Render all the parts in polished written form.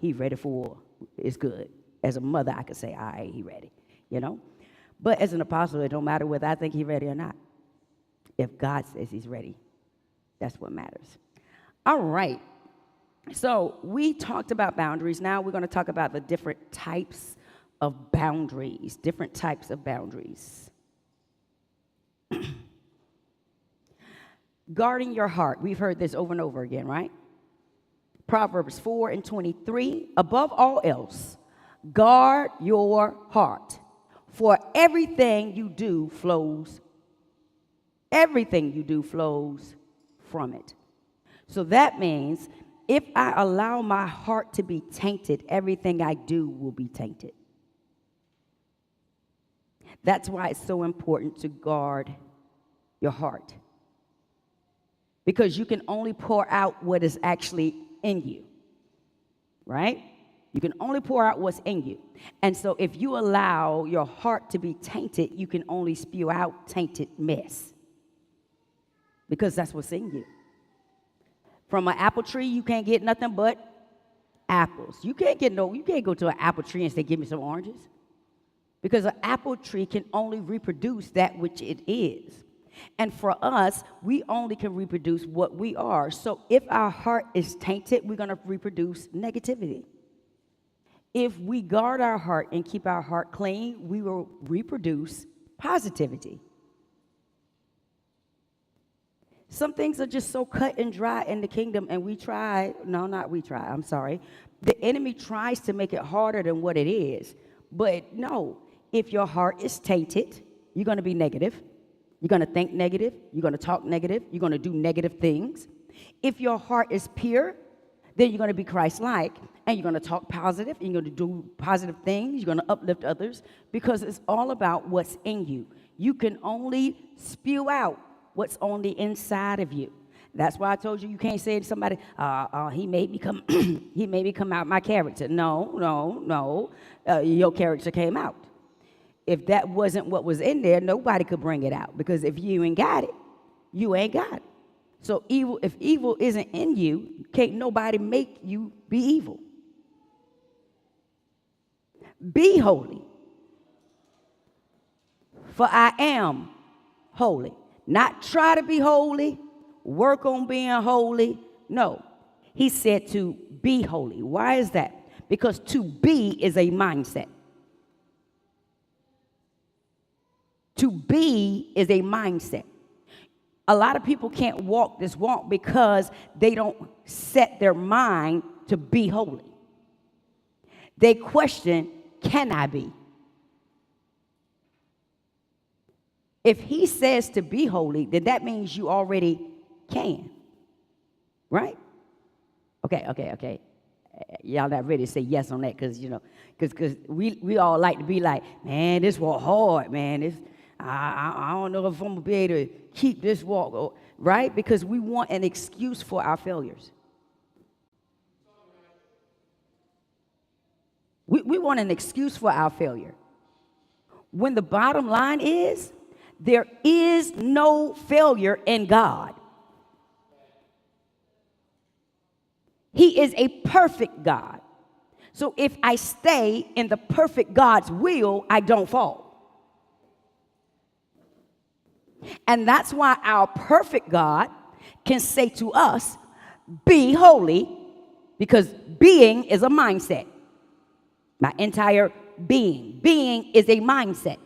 He ready for war. It's good. As a mother, I could say, all right, he ready, you know. But as an apostle, it don't matter whether I think he's ready or not. If God says he's ready, that's what matters. All right. So we talked about boundaries. Now we're going to talk about the different types of boundaries, different types of boundaries. Guarding your heart. We've heard this over and over again, right? Proverbs 4:23, above all else, guard your heart, for everything you do flows from it. So that means if I allow my heart to be tainted, everything I do will be tainted. That's why it's so important to guard your heart. Because you can only pour out what is actually in you, right? You can only pour out what's in you. And so if you allow your heart to be tainted, you can only spew out tainted mess. Because that's what's in you. From an apple tree, you can't get nothing but apples. You can't go to an apple tree and say, give me some oranges. Because an apple tree can only reproduce that which it is. And for us, we only can reproduce what we are. So if our heart is tainted, we're going to reproduce negativity. If we guard our heart and keep our heart clean, we will reproduce positivity. Some things are just so cut and dry in the kingdom, and the enemy tries to make it harder than what it is. But no, if your heart is tainted, you're going to be negative. You're going to think negative. You're going to talk negative. You're going to do negative things. If your heart is pure, then you're going to be Christ-like, and you're going to talk positive, and you're going to do positive things. You're going to uplift others, because it's all about what's in you. You can only spew out what's on the inside of you. That's why I told you can't say to somebody, he made me come he made me come out my character. No. Your character came out. If that wasn't what was in there, nobody could bring it out. Because if you ain't got it, you ain't got it. So if evil isn't in you, can't nobody make you be evil. Be holy, for I am holy. Not try to be holy, work on being holy. No, he said to be holy. Why is that? Because to be is a mindset. To be is a mindset. A lot of people can't walk this walk because they don't set their mind to be holy. They question, can I be? If he says to be holy, then that means you already can. Right? Okay. Y'all not ready to say yes on that, because we all like to be like, man, this walk hard, man. I don't know if I'm going to be able to keep this walk, right? Because we want an excuse for our failures. We want an excuse for our failure. When the bottom line is, there is no failure in God. He is a perfect God. So if I stay in the perfect God's will, I don't fall. And that's why our perfect God can say to us, be holy, because being is a mindset. My entire being is a mindset.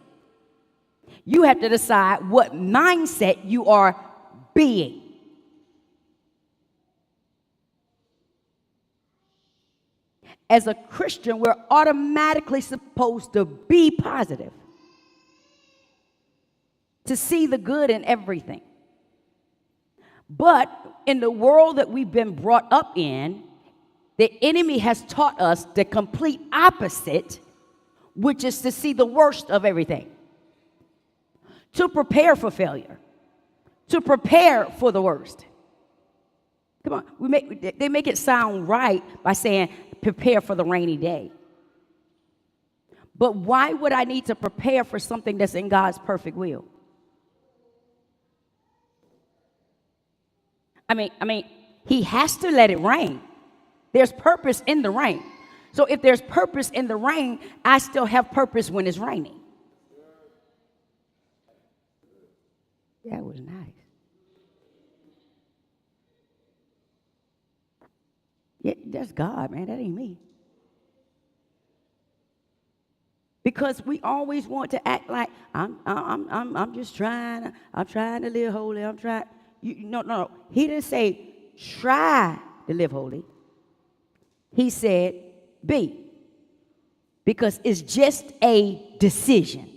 You have to decide what mindset you are being. As a Christian, we're automatically supposed to be positive, to see the good in everything. But in the world that we've been brought up in, the enemy has taught us the complete opposite, which is to see the worst of everything, to prepare for failure, to prepare for the worst. Come on, they make it sound right by saying prepare for the rainy day. But why would I need to prepare for something that's in God's perfect will? I mean, he has to let it rain. There's purpose in the rain. So if there's purpose in the rain, I still have purpose when it's raining. That was nice. Yeah, that's God, man. That ain't me. Because we always want to act like I'm just trying. I'm trying to live holy. I'm trying. No. He didn't say try to live holy. He said be. Because it's just a decision.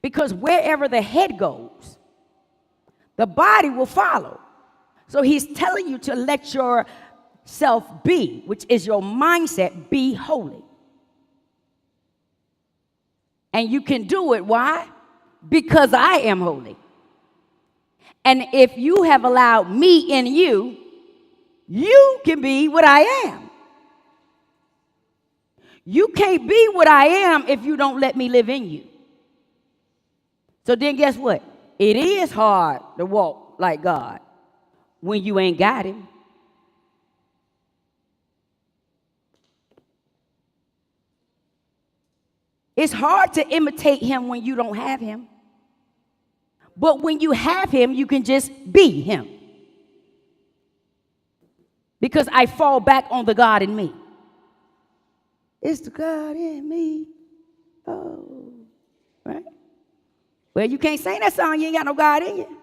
Because wherever the head goes, the body will follow. So he's telling you to let yourself be, which is your mindset, be holy. And you can do it. Why? Because I am holy. And if you have allowed me in you, you can be what I am. You can't be what I am if you don't let me live in you. So then guess what? It is hard to walk like God when you ain't got him. It's hard to imitate him when you don't have him. But when you have him, you can just be him. Because I fall back on the God in me. It's the God in me. Oh, right? Well, you can't sing that song. You ain't got no God in you.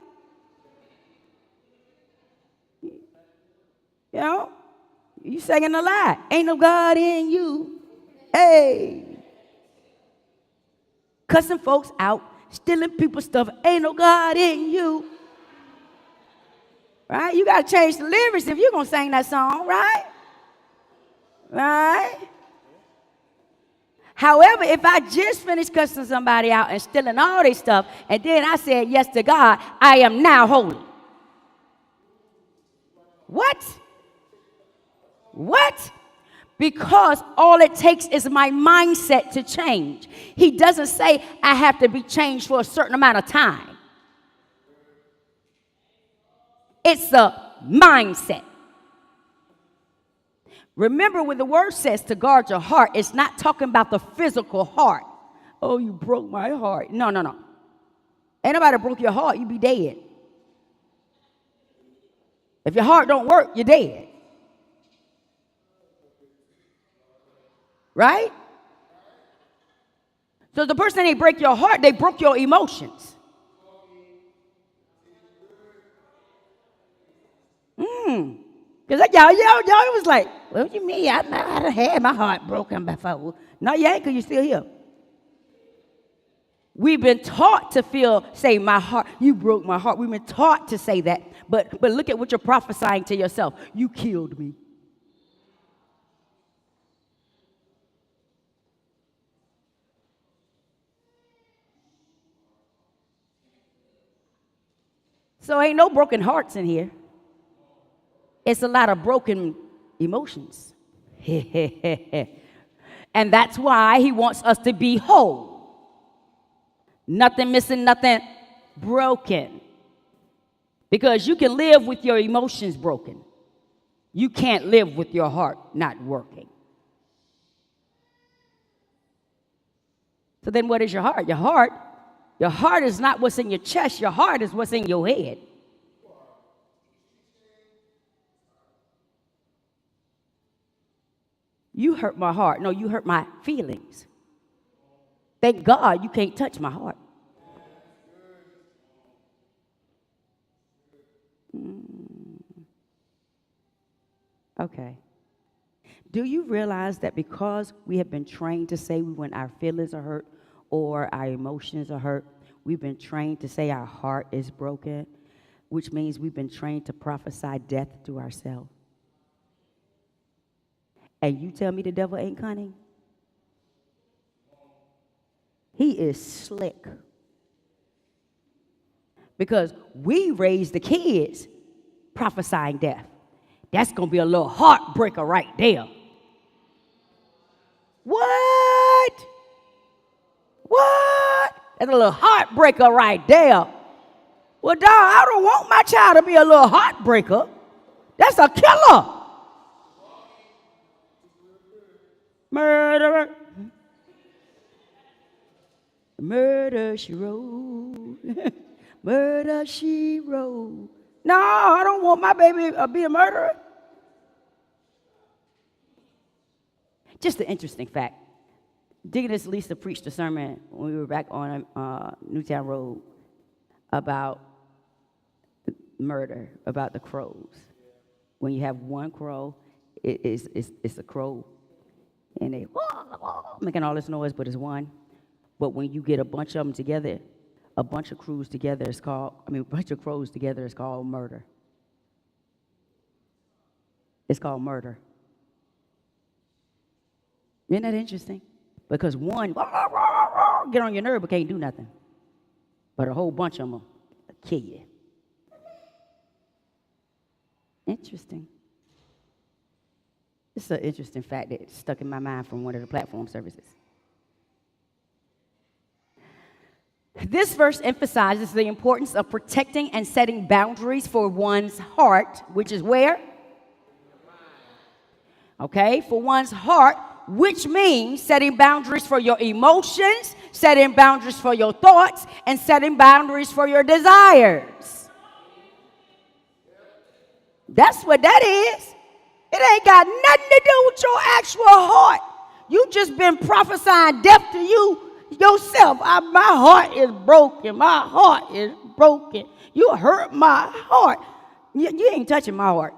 You know? You singing a lie. Ain't no God in you. Hey. Cussing folks out. Stealing people's stuff. Ain't no God in you. Right? You got to change the lyrics if you're going to sing that song, right? Right? However, if I just finished cussing somebody out and stealing all their stuff, and then I said yes to God, I am now holy. What? What? Because all it takes is my mindset to change. He doesn't say I have to be changed for a certain amount of time. It's a mindset. Remember when the word says to guard your heart, it's not talking about the physical heart. Oh, you broke my heart. No. Ain't nobody broke your heart, you be dead. If your heart don't work, you're dead. Right? So the person that ain't break your heart, they broke your emotions. Because y'all was like, what do you mean? I had my heart broken before. No, you ain't, because you're still here. We've been taught to say my heart, you broke my heart. We've been taught to say that. But look at what you're prophesying to yourself. You killed me. So ain't no broken hearts in here. It's a lot of broken emotions. And that's why he wants us to be whole. Nothing missing, nothing broken. Because you can live with your emotions broken. You can't live with your heart not working. So then what is your heart? Your heart is not what's in your chest. Your heart is what's in your head. You hurt my heart. No, you hurt my feelings. Thank God you can't touch my heart. Okay. Do you realize that because we have been trained to say when our feelings are hurt or our emotions are hurt, we've been trained to say our heart is broken, which means we've been trained to prophesy death to ourselves. And you tell me the devil ain't cunning? He is slick. Because we raised the kids prophesying death. That's going to be a little heartbreaker right there. What? That's a little heartbreaker right there. Well, dog, I don't want my child to be a little heartbreaker. That's a killer. murderer. Murder, she wrote. Murder, she wrote. No, I don't want my baby to be a murderer. Just an interesting fact. Deaconess Lisa preached a sermon when we were back on Newtown Road about murder, about the crows. When you have one crow, it's a crow, and they making all this noise, but it's one. But when you get a bunch of them together, a bunch of crows together is called, a bunch of crows together is called murder. It's called murder. Isn't that interesting? Because one get on your nerve but can't do nothing. But a whole bunch of them will kill you. Interesting. It's an interesting fact that stuck in my mind from one of the platform services. This verse emphasizes the importance of protecting and setting boundaries for one's heart, which is where? Okay, for one's heart, which means setting boundaries for your emotions, setting boundaries for your thoughts, and setting boundaries for your desires. That's what that is. It ain't got nothing to do with your actual heart. You just been prophesying death to you yourself. My heart is broken. My heart is broken. You hurt my heart. You ain't touching my heart.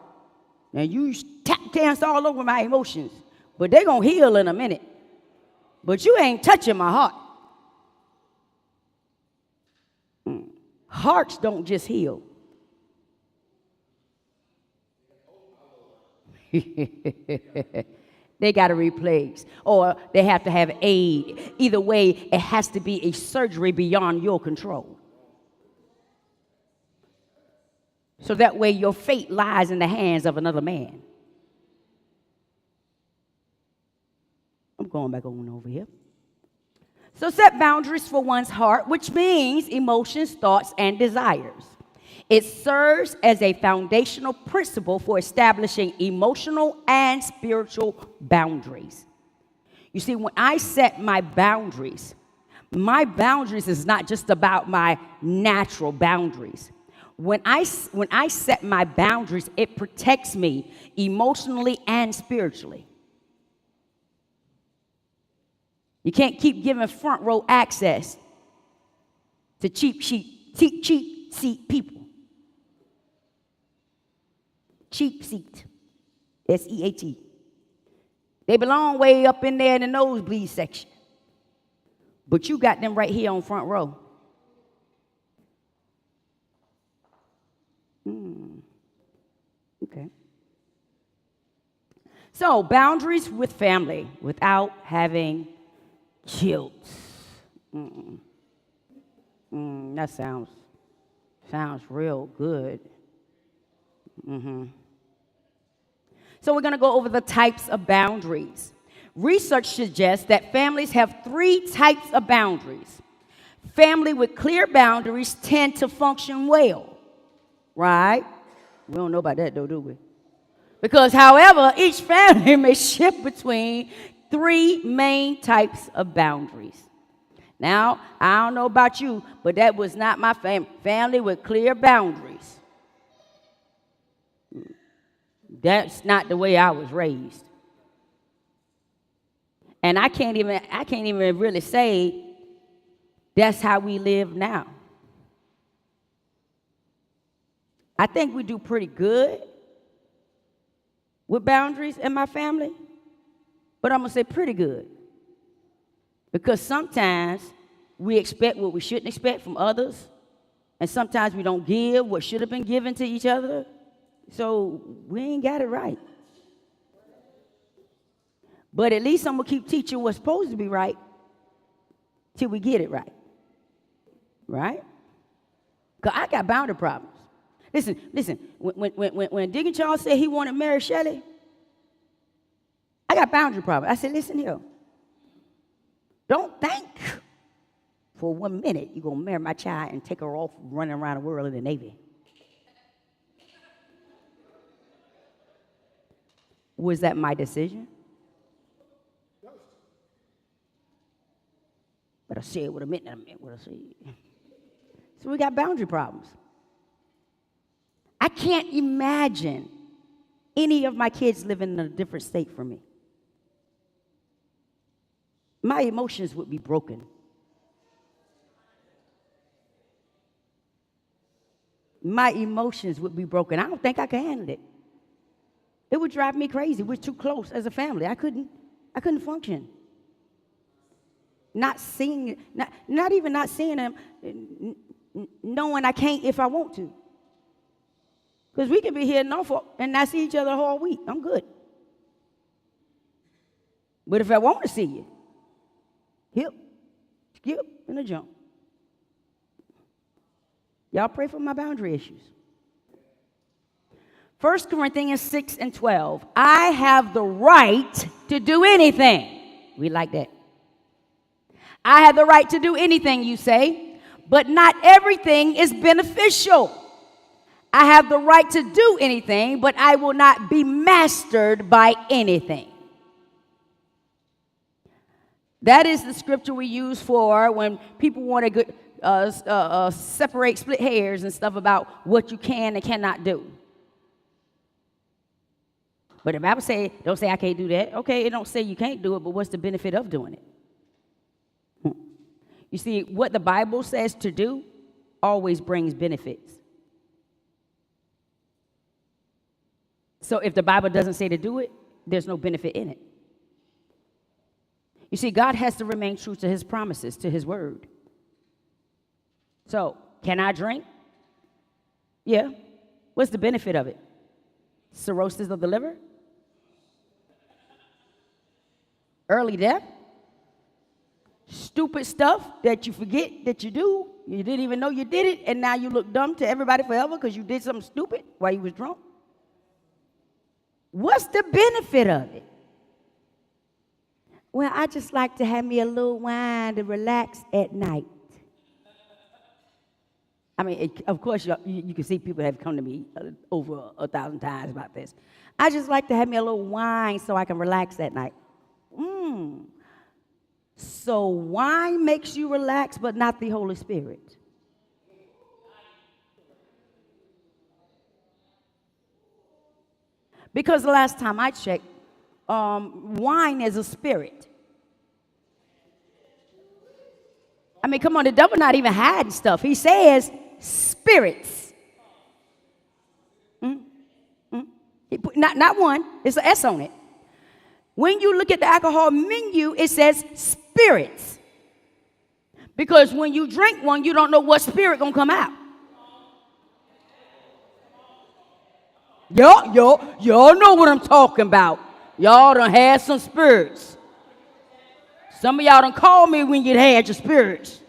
Now you tap dance all over my emotions, but they're going to heal in a minute. But you ain't touching my heart. Hearts don't just heal. They got to replace, or they have to have aid. Either way, it has to be a surgery beyond your control. So that way your fate lies in the hands of another man. I'm going back on over here. So set boundaries for one's heart, which means emotions, thoughts, and desires. It serves as a foundational principle for establishing emotional and spiritual boundaries. You see, when I set my boundaries is not just about my natural boundaries. When I set my boundaries, it protects me emotionally and spiritually. You can't keep giving front row access to cheap seat people. Cheap seat. S-E-A-T. They belong way up in there in the nosebleed section. But you got them right here on front row. Okay. So, boundaries with family without having guilt. That sounds real good. So we're going to go over the types of boundaries. Research suggests that families have 3 types of boundaries. Family with clear boundaries tend to function well, right? We don't know about that though, do we? Because, however, each family may shift between 3 main types of boundaries. Now, I don't know about you, but that was not my family with clear boundaries. That's not the way I was raised. And I can't even really say that's how we live now. I think we do pretty good with boundaries in my family, but I'm going to say pretty good. Because sometimes we expect what we shouldn't expect from others, and sometimes we don't give what should have been given to each other. So we ain't got it right. But at least I'm going to keep teaching what's supposed to be right till we get it right. Right? Because I got boundary problems. Listen. When Deacon Charles said he wanted to marry Shelley, I got boundary problems. I said, listen here. Don't think for 1 minute you're going to marry my child and take her off running around the world in the Navy. Was that my decision? But I said what I meant, and I meant what I said. So we got boundary problems. I can't imagine any of my kids living in a different state from me. My emotions would be broken. My emotions would be broken. I don't think I could handle it. It would drive me crazy. We're too close as a family. I couldn't function. Not seeing, not even not seeing them, knowing I can't if I want to. Because we can be here in Norfolk and not see each other the whole week. I'm good. But if I want to see you, hip, skip, and a jump. Y'all pray for my boundary issues. 1 Corinthians 6 and 12. I have the right to do anything. We like that. I have the right to do anything, you say, but not everything is beneficial. I have the right to do anything, but I will not be mastered by anything. That is the scripture we use for when people want to separate, split hairs and stuff about what you can and cannot do. But the Bible say, don't say I can't do that. Okay, it don't say you can't do it, but what's the benefit of doing it? You see, what the Bible says to do always brings benefits. So if the Bible doesn't say to do it, there's no benefit in it. You see, God has to remain true to his promises, to his word. So, can I drink? Yeah. What's the benefit of it? Cirrhosis of the liver? Early death? Stupid stuff that you forget that you do. You didn't even know you did it, and now you look dumb to everybody forever because you did something stupid while you was drunk. What's the benefit of it? Well, I just like to have me a little wine to relax at night. I mean, of course, you can see people have come to me over 1,000 times about this. I just like to have me a little wine so I can relax at night. So wine makes you relax, but not the Holy Spirit. Because the last time I checked, wine is a spirit. I mean, come on, the devil not even hiding stuff. He says spirits. Not one, it's an S on it. When you look at the alcohol menu, it says spirits. Because when you drink one, you don't know what spirit gonna come out. Y'all know what I'm talking about. Y'all done had some spirits. Some of y'all done called me when you had your spirits.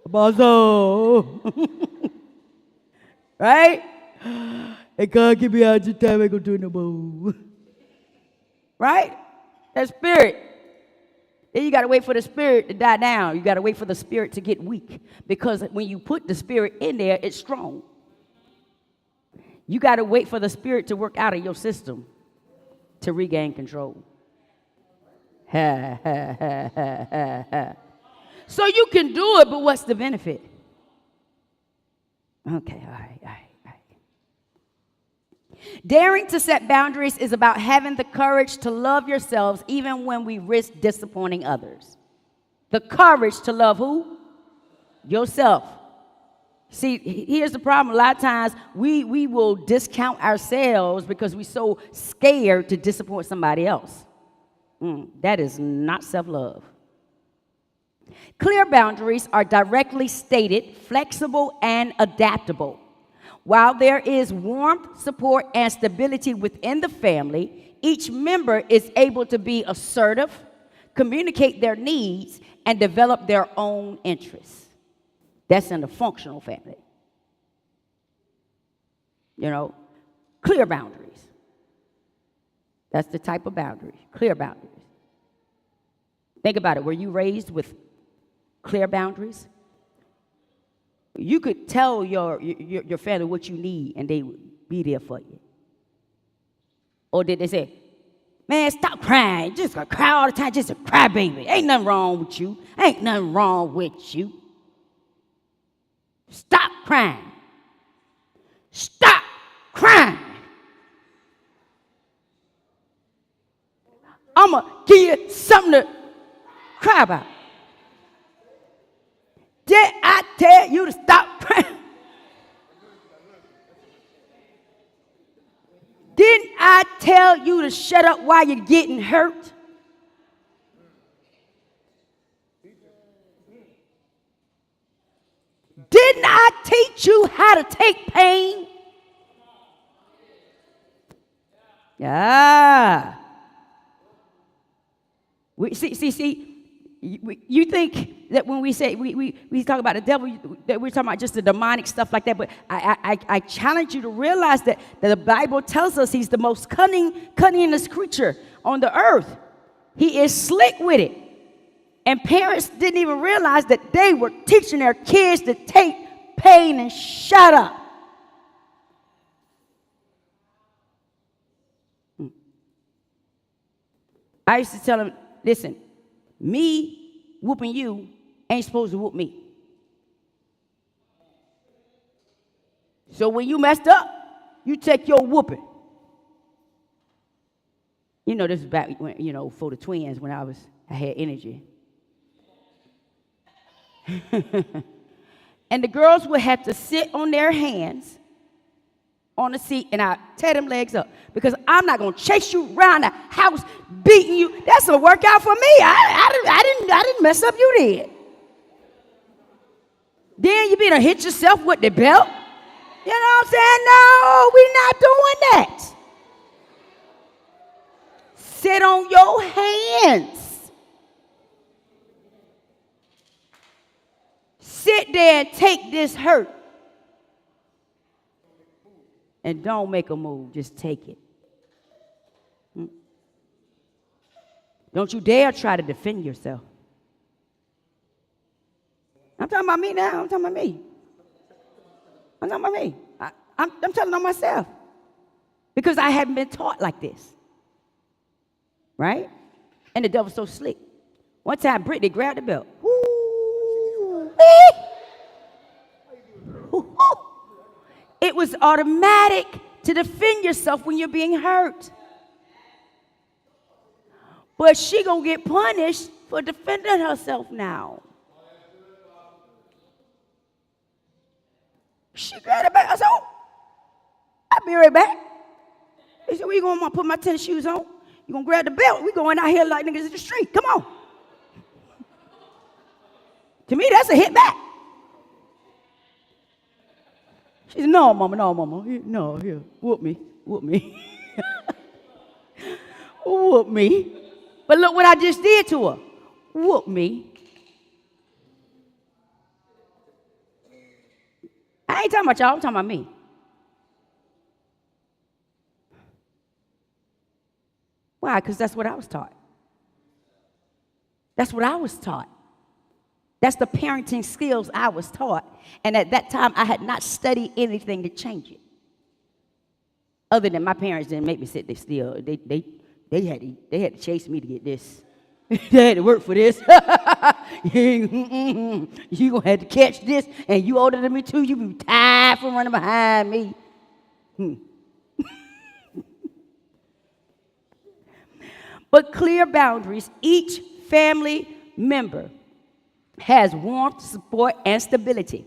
Bazo. Right? Hey, God, give me out your time. I ain't gonna do it no more. Right? That spirit. Then you got to wait for the spirit to die down. You got to wait for the spirit to get weak. Because when you put the spirit in there, it's strong. You got to wait for the spirit to work out of your system to regain control. So you can do it, but what's the benefit? Okay, all right. Daring to set boundaries is about having the courage to love yourselves even when we risk disappointing others. The courage to love who? Yourself. See, here's the problem. A lot of times we will discount ourselves because we're so scared to disappoint somebody else. That is not self-love. Clear boundaries are directly stated, flexible, and adaptable. While there is warmth, support, and stability within the family, each member is able to be assertive, communicate their needs, and develop their own interests. That's in a functional family. You know, clear boundaries. That's the type of boundary, clear boundaries. Think about it. Were you raised with clear boundaries? You could tell your family what you need, and they would be there for you. Or did they say, Man, stop crying. Just gonna cry all the time. Just a crybaby. Ain't nothing wrong with you. Ain't nothing wrong with you. Stop crying. Stop crying. I'm going to give you something to cry about. Did I tell you to stop crying? Didn't I tell you to shut up while you're getting hurt? Didn't I teach you how to take pain? Yeah. You think that when we say we talk about the devil, that we're talking about just the demonic stuff like that. But I challenge you to realize that the Bible tells us he's the most cunningest creature on the earth. He is slick with it. And parents didn't even realize that they were teaching their kids to take pain and shut up. I used to tell them, listen, me whooping you ain't supposed to whoop me. So when you messed up, you take your whooping. You know, this is back when, for the twins when I had energy. And the girls would have to sit on their hands on the seat, and I tear them legs up because I'm not going to chase you around the house beating you. That's a workout for me. I didn't mess up, you did. Then you better hit yourself with the belt. You know what I'm saying? No, we're not doing that. Sit on your hands. Sit there and take this hurt. And don't make a move. Just take it. Don't you dare try to defend yourself. I'm talking about me now. I'm talking about me. I'm talking about me. I'm telling on myself. Because I haven't been taught like this. Right? And the devil's so slick. One time, Brittany grabbed the belt. It was automatic to defend yourself when you're being hurt. But she gonna get punished for defending herself now. She grabbed it back. I said, oh, I'll be right back. He said, where you going? I'm gonna put my tennis shoes on. You gonna grab the belt? We going out here like niggas in the street. Come on. To me, that's a hit back. She said, no, mama. No, here, whoop me. Whoop me. But look what I just did to her. Whoop me. I ain't talking about y'all, I'm talking about me. Why? Because that's what I was taught. That's what I was taught. That's the parenting skills I was taught. And at that time, I had not studied anything to change it. Other than my parents didn't make me sit there still. They had to chase me to get this. They had to work for this. You gonna have to catch this, and you older than me too. You be tired from running behind me. But clear boundaries. Each family member has warmth, support, and stability.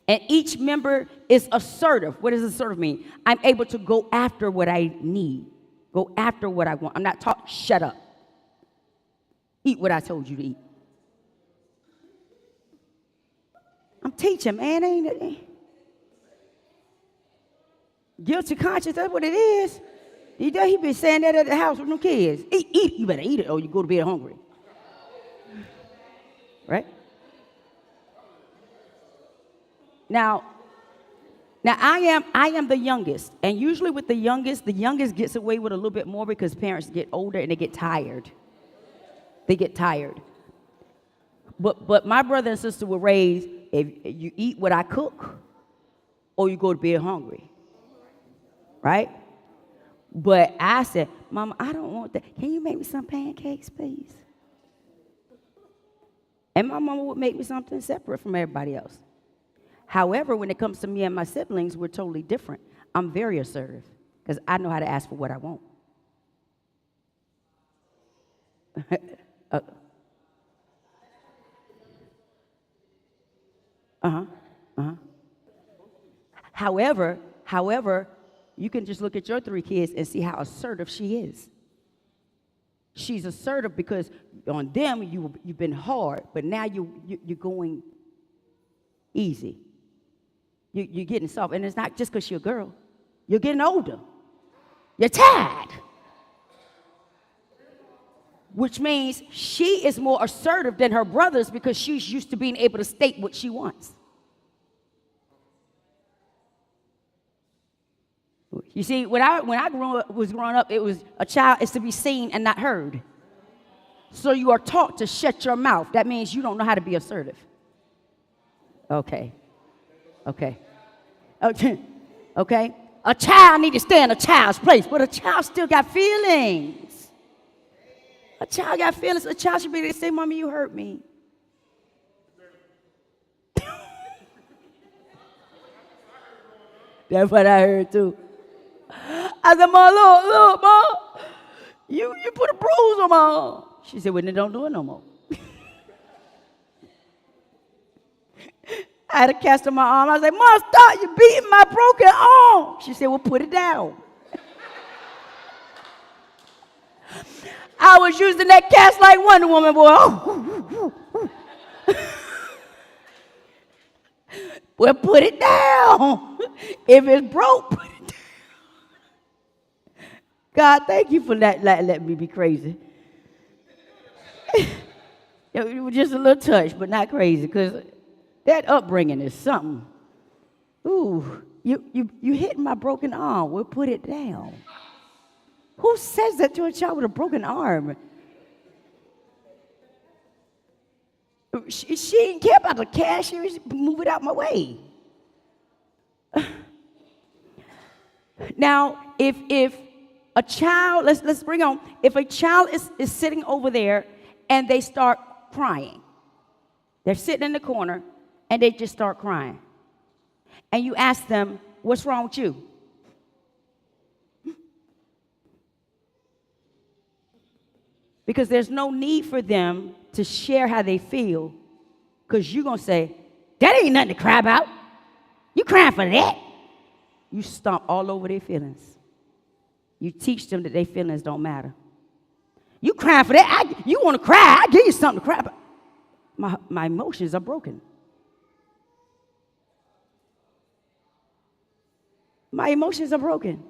And each member is assertive. What does assertive mean? I'm able to go after what I need. Go after what I want. I'm not talking, shut up. Eat what I told you to eat. I'm teaching, man. Ain't it? Guilty conscience, that's what it is. He been saying that at the house with them kids. Eat. You better eat it or you go to bed hungry. Right? Now I am the youngest, and usually with the youngest gets away with a little bit more because parents get older and they get tired. But my brother and sister were raised, if you eat what I cook, or you go to bed hungry. Right? But I said, Mama, I don't want that. Can you make me some pancakes, please? And my mama would make me something separate from everybody else. However, when it comes to me and my siblings, we're totally different. I'm very assertive because I know how to ask for what I want. However, you can just look at your 3 kids and see how assertive she is. She's assertive because on them you've been hard, but now you're going easy. You're getting soft, and it's not just because you're a girl. You're getting older. You're tired. Which means she is more assertive than her brothers because she's used to being able to state what she wants. You see, when I was growing up, it was a child is to be seen and not heard. So you are taught to shut your mouth. That means you don't know how to be assertive. Okay. A child needs to stay in a child's place, but a child still got feelings. A child got feelings. A child should be able to say, Mommy, you hurt me. That's what I heard too. I said, Mom, look, Mom, you put a bruise on my arm. She said, well, then don't do it no more. I had a cast on my arm. I said, Mom, stop, you're beating my broken arm. She said, well, put it down. I was using that cast like Wonder Woman, boy. Well, put it down. If it's broke, put it down. God, thank you for letting me be crazy. It was just a little touch, but not crazy, because that upbringing is something. Ooh, you hit my broken arm. Well, put it down. Who says that to a child with a broken arm? She didn't care about the cash. She was move it out my way. Now, if a child, let's bring on, if a child is sitting over there and they start crying, they're sitting in the corner and they just start crying, and you ask them, what's wrong with you? Because there's no need for them to share how they feel, because you're going to say, that ain't nothing to cry about. You crying for that. You stomp all over their feelings. You teach them that their feelings don't matter. You crying for that. You want to cry. I give you something to cry about. My emotions are broken. My emotions are broken.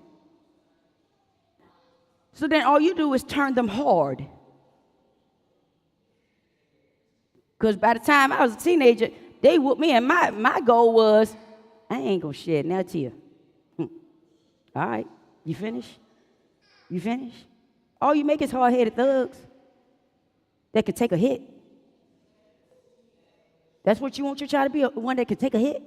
So then all you do is turn them hard. Because by the time I was a teenager, they whooped me, and my goal was, I ain't going to shed no tear. All right, you finished? You finished? All you make is hard-headed thugs that can take a hit. That's what you want your child to be, one that can take a hit?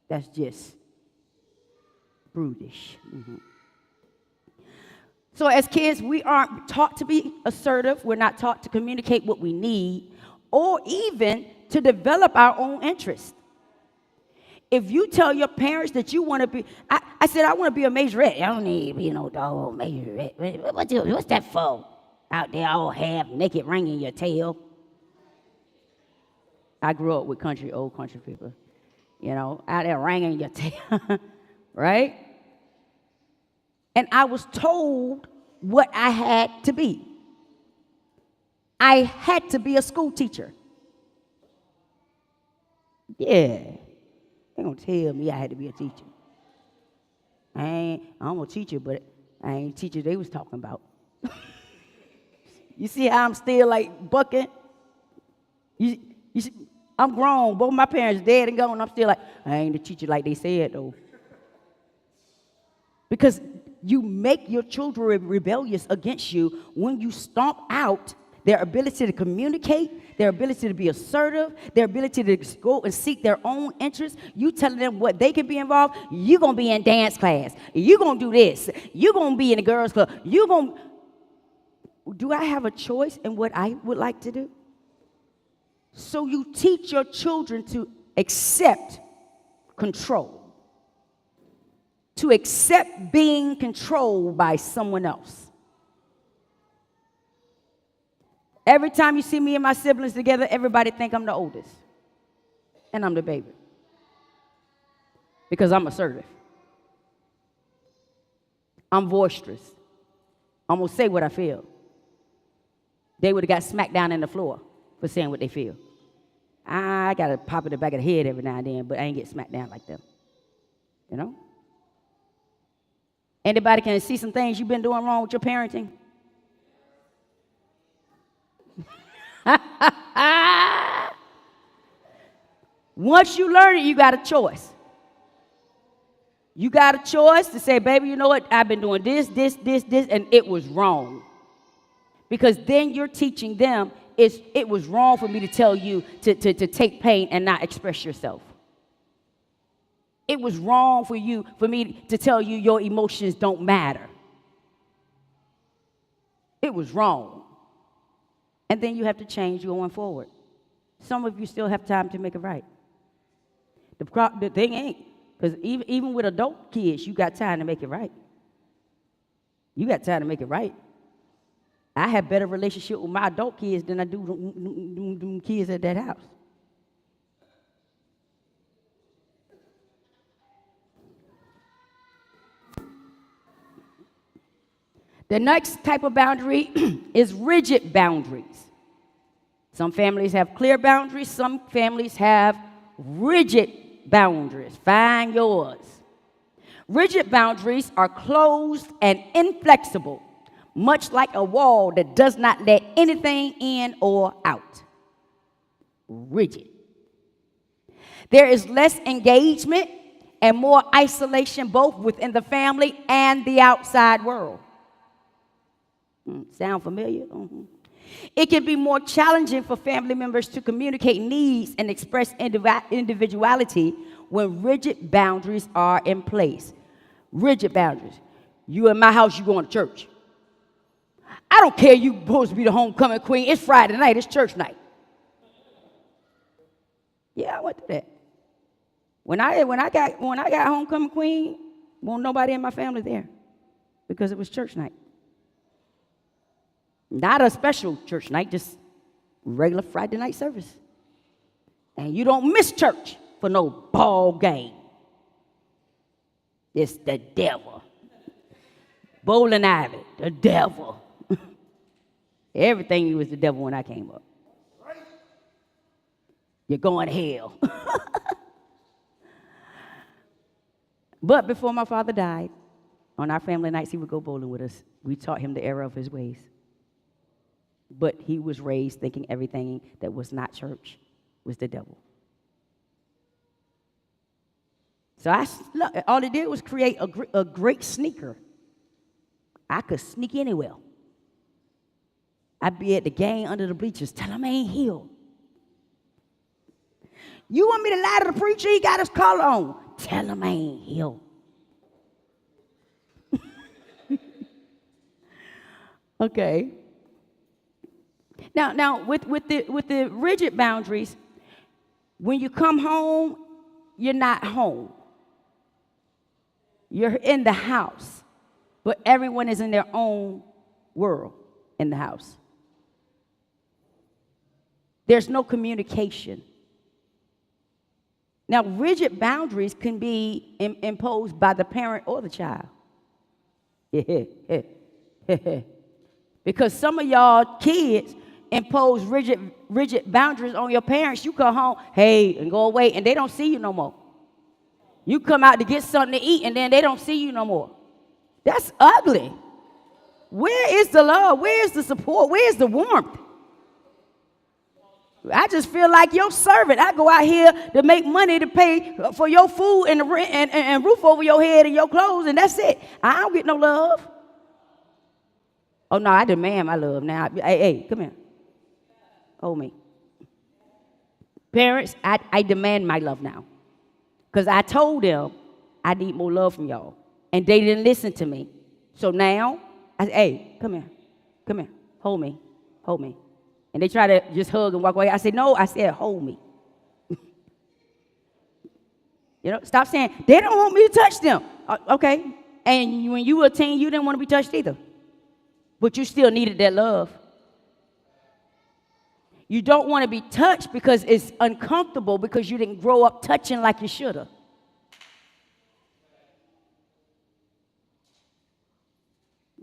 That's just brutish. Mm-hmm. So as kids, we aren't taught to be assertive. We're not taught to communicate what we need or even to develop our own interests. If you tell your parents that you want to be, I said, I want to be a majorette. I don't need to be no dog majorette. What's that for? Out there all half naked ringing your tail. I grew up with old country people. You know, out there ringing your tail, right? And I was told what I had to be. I had to be a school teacher. Yeah. They're going to tell me I had to be a teacher. I'm a teacher, but I ain't a teacher they was talking about. You see how I'm still like bucking? You see, I'm grown. Both my parents dead and gone. I'm still like, I ain't a teacher like they said, though. Because you make your children rebellious against you when you stomp out their ability to communicate, their ability to be assertive, their ability to go and seek their own interests. You telling them what they can be involved. You're going to be in dance class. You're going to do this. You're going to be in the girls' club. Do I have a choice in what I would like to do? So you teach your children to accept control, to accept being controlled by someone else. Every time you see me and my siblings together, everybody think I'm the oldest. And I'm the baby. Because I'm assertive. I'm boisterous. I'm going to say what I feel. They would have got smacked down in the floor for saying what they feel. I got to pop in the back of the head every now and then, but I ain't get smacked down like them. You know? Anybody can see some things you've been doing wrong with your parenting? Once you learn it, you got a choice. You got a choice to say, baby, you know what? I've been doing this, and it was wrong. Because then you're teaching them it was wrong for me to tell you to take pain and not express yourself. It was wrong for me to tell you your emotions don't matter. It was wrong. And then you have to change going forward. Some of you still have time to make it right. The thing ain't, because even with adult kids, you got time to make it right. You got time to make it right. I have better relationship with my adult kids than I do them kids at that house. The next type of boundary is rigid boundaries. Some families have clear boundaries. Some families have rigid boundaries. Find yours. Rigid boundaries are closed and inflexible, much like a wall that does not let anything in or out. Rigid. There is less engagement and more isolation both within the family and the outside world. Sound familiar? Mm-hmm. It can be more challenging for family members to communicate needs and express individuality when rigid boundaries are in place. Rigid boundaries. You in my house, you going to church. I don't care you supposed to be the homecoming queen. It's Friday night. It's church night. Yeah, I went through that. When I got homecoming queen, wasn't nobody in my family there because it was church night. Not a special church night, just regular Friday night service. And you don't miss church for no ball game. It's the devil. Bowling alley, the devil. Everything was the devil when I came up. You're going to hell. But before my father died, on our family nights, he would go bowling with us. We taught him the error of his ways. But he was raised thinking everything that was not church was the devil. So all it did was create a great sneaker. I could sneak anywhere. I'd be at the game under the bleachers. Tell him I ain't healed. You want me to lie to the preacher? He got his collar on. Tell him I ain't healed. Okay. Now, with the rigid boundaries, when you come home, you're not home. You're in the house, but everyone is in their own world in the house. There's no communication. Now, rigid boundaries can be imposed by the parent or the child. Because some of y'all kids impose rigid boundaries on your parents. You come home, hey, and go away, and they don't see you no more. You come out to get something to eat, and then they don't see you no more. That's ugly. Where is the love? Where is the support? Where is the warmth? I just feel like your servant. I go out here to make money to pay for your food and the rent and roof over your head and your clothes, and that's it. I don't get no love. Oh, no, I demand my love now. Hey, come here. Hold me. Parents, I demand my love now. Because I told them I need more love from y'all. And they didn't listen to me. So now, I say, hey, come here, hold me. And they try to just hug and walk away. I said, no, I said, hold me. Stop saying, they don't want me to touch them. Okay. And when you were a teen, you didn't want to be touched either. But you still needed that love. You don't want to be touched because it's uncomfortable because you didn't grow up touching like you should have.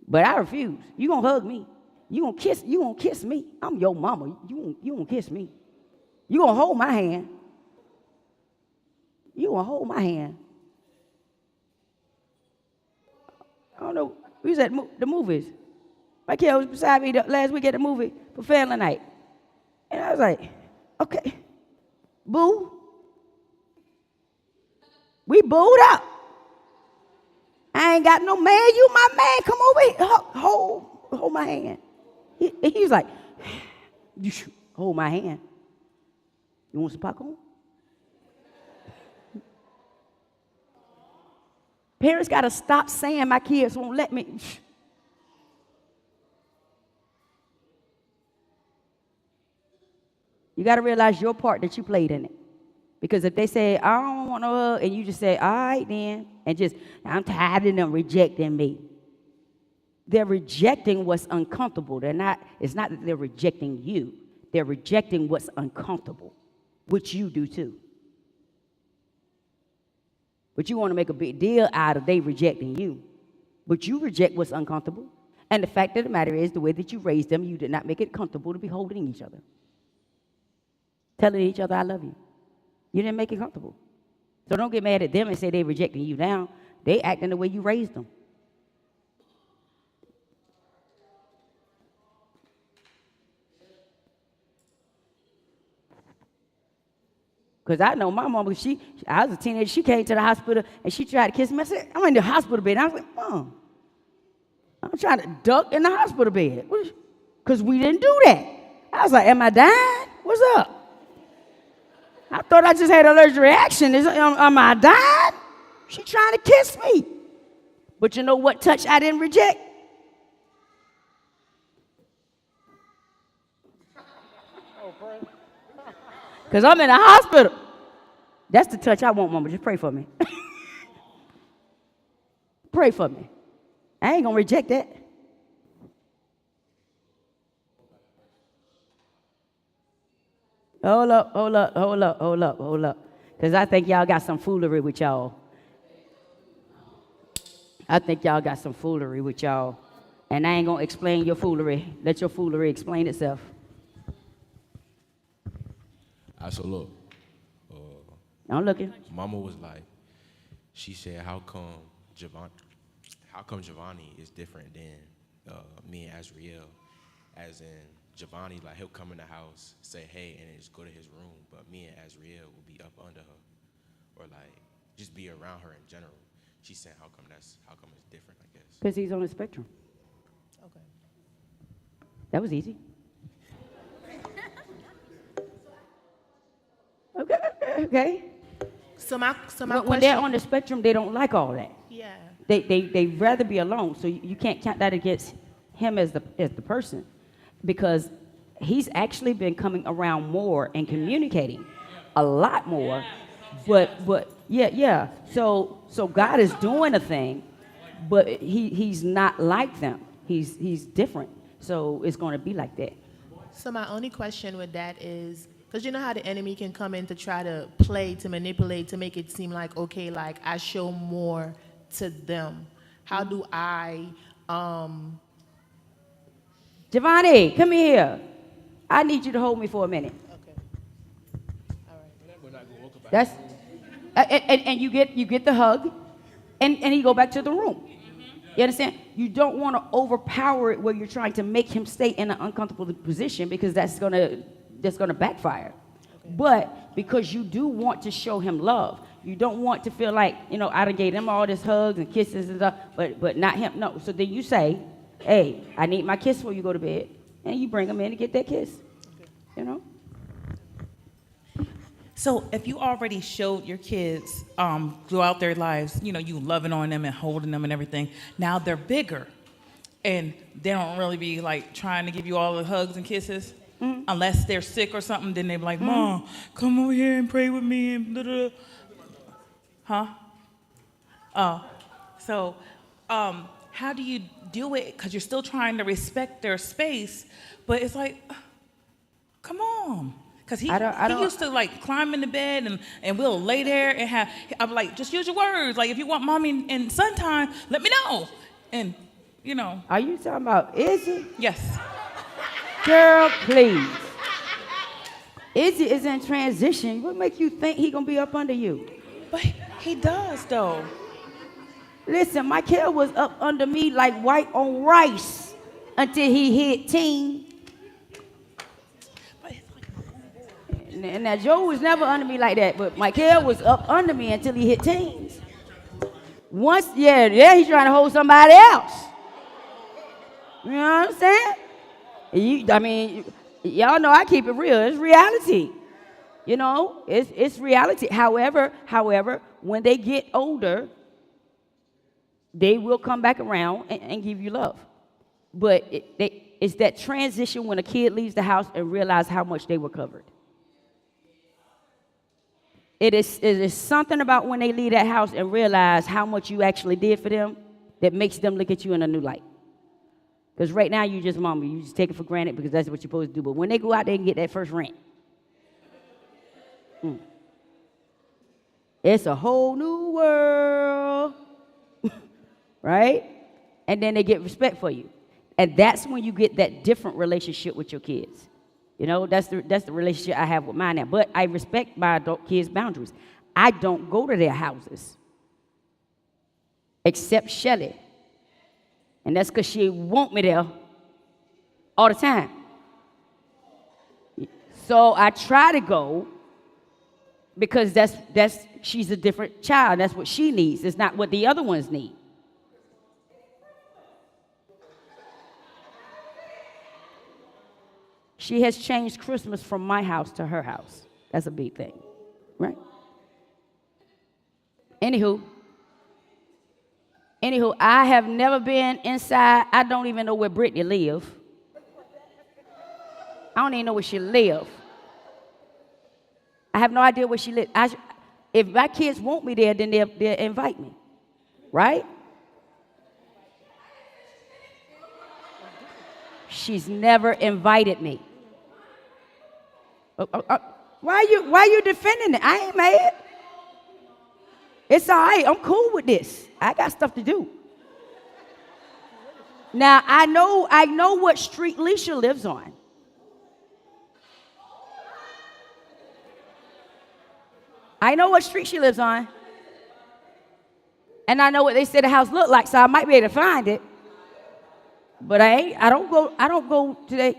But I refuse. You gonna hug me. You gonna kiss me. I'm your mama. You gonna kiss me. You gonna hold my hand. You gonna hold my hand. I don't know. We was at the movies. My kid was beside me last week at the movie for family night. And I was like, okay, boo. We booed up. I ain't got no man. You my man. Come over here. Hold my hand. He was like, you should hold my hand. You want some popcorn? Parents got to stop saying my kids won't let me. You got to realize your part that you played in it. Because if they say, I don't want no hug, and you just say, all right then, and just, I'm tired of them rejecting me. They're rejecting what's uncomfortable. It's not that they're rejecting you. They're rejecting what's uncomfortable, which you do too. But you want to make a big deal out of they rejecting you. But you reject what's uncomfortable. And the fact of the matter is, the way that you raised them, you did not make it comfortable to be holding each other. Telling each other, I love you. You didn't make it comfortable. So don't get mad at them and say they're rejecting you now. They acting the way you raised them. Because I know my mama, I was a teenager, she came to the hospital and she tried to kiss me. I said, I'm in the hospital bed. I was like, Mom, I'm trying to duck in the hospital bed. Because we didn't do that. I was like, am I dying? What's up? I thought I just had an allergic reaction. Am I dying? She trying to kiss me. But you know what touch I didn't reject? Because I'm in a hospital. That's the touch I want, Mama. Just pray for me. Pray for me. I ain't going to reject that. Hold up. Because I think y'all got some foolery with y'all. And I ain't going to explain your foolery. Let your foolery explain itself. So look. I'm looking. Mama was like, she said, how come Giovanni is different than me and Azriel? As in, Giovanni, like, he'll come in the house, say hey, and then just go to his room. But me and Azriel will be up under her, or like just be around her in general. She's saying, how come it's different? I guess because he's on the spectrum. Okay. That was easy. Okay. So my when they're on the spectrum, they don't like all that. Yeah. They rather be alone. So you can't count that against him as the person. Because he's actually been coming around more and communicating a lot more. But yeah. So God is doing a thing, but he's not like them. He's different. So it's going to be like that. So my only question with that is, because you know how the enemy can come in to try to play, to manipulate, to make it seem like, okay, like I show more to them. How do I Giovanni, come here. I need you to hold me for a minute. Okay. All right. That's and you get the hug, and he go back to the room. You understand? You don't want to overpower it where you're trying to make him stay in an uncomfortable position, because that's gonna backfire. Okay. But because you do want to show him love, you don't want to feel like, I done gave him all this hugs and kisses and stuff, but not him. No. So then you say, hey, I need my kiss before you go to bed. And you bring him in to get that kiss. Okay. So if you already showed your kids throughout their lives, you loving on them and holding them and everything, now they're bigger and they don't really be like trying to give you all the hugs and kisses. Unless they're sick or something, then they be like, Mom, come over here and pray with me and da-da-da. Huh? Oh. So how do you do it? Because you're still trying to respect their space, but it's like, come on. Because he used to like climb in the bed and we'll lay there and I'm like, just use your words. Like, if you want mommy and son time, let me know. And, Are you talking about Izzy? Yes. Girl, please. Izzy is in transition. What make you think he gonna be up under you? But he does, though. Listen, Michael was up under me like white on rice until he hit teen. And now Joe was never under me like that, but Michael was up under me until he hit teens. Once, yeah, he's trying to hold somebody else. You know what I'm saying? Y'all know I keep it real. It's reality. It's reality. However, when they get older, they will come back around and give you love. But it's that transition when a kid leaves the house and realize how much they were covered. It is something about when they leave that house and realize how much you actually did for them that makes them look at you in a new light. Because right now you just mama, you just take it for granted because that's what you're supposed to do. But when they go out there and get that first rent, it's a whole new world, right? And then they get respect for you. And that's when you get that different relationship with your kids. That's the relationship I have with mine now. But I respect my adult kids' boundaries. I don't go to their houses, except Shelly. And that's because she want me there all the time. So I try to go because she's a different child. That's what she needs. It's not what the other ones need. She has changed Christmas from my house to her house. That's a big thing, right? Anywho, I have never been inside. I don't even know where Brittany live. I don't even know where she live. I have no idea where she lives. If my kids want me there, then they'll invite me, right? She's never invited me. Why you defending it? I ain't mad. It's all right. I'm cool with this. I got stuff to do. Now, I know what street Leisha lives on. I know what street she lives on. And I know what they said the house looked like, so I might be able to find it. But I don't go to their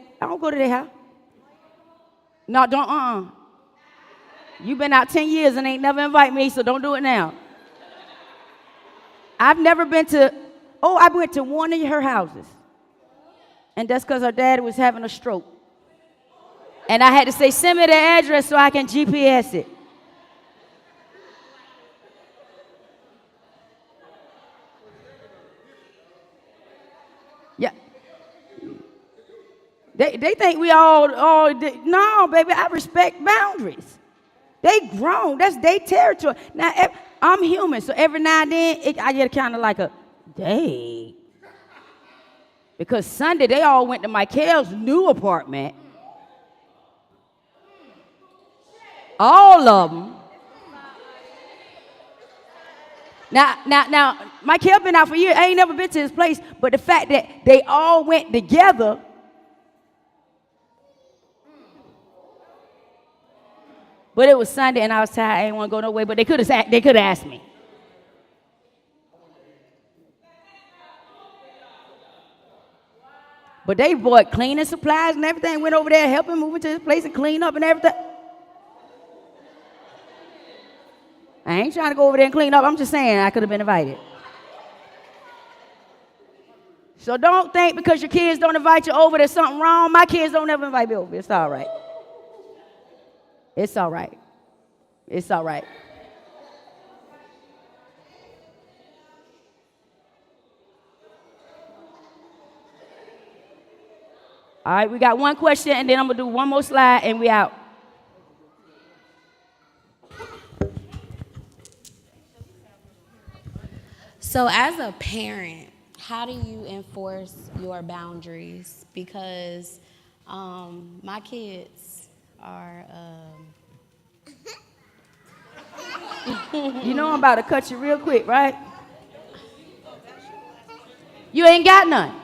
house. No, don't, You've been out 10 years and ain't never invite me, so don't do it now. I've never been to, I went to one of her houses. And that's because her dad was having a stroke. And I had to say, send me the address so I can GPS it. Yeah. They think we all no, baby, I respect boundaries. They grown. That's their territory. Now, I'm human, so every now and then, I get kind of like a, dang. Because Sunday, they all went to Michael's new apartment. All of them. Now, Michael been out for years. I ain't never been to his place, but the fact that they all went together. But it was Sunday, and I was tired. I didn't want to go nowhere, but they could have asked me. But they bought cleaning supplies and everything, went over there, helping move into his place and clean up and everything. I ain't trying to go over there and clean up. I'm just saying I could have been invited. So don't think because your kids don't invite you over, there's something wrong. My kids don't ever invite me over. It's all right. It's all right. It's all right. All right, we got one question, and then I'm going to do one more slide, and we out. So, as a parent, how do you enforce your boundaries? Because my kids are. You know I'm about to cut you real quick, right? You ain't got none.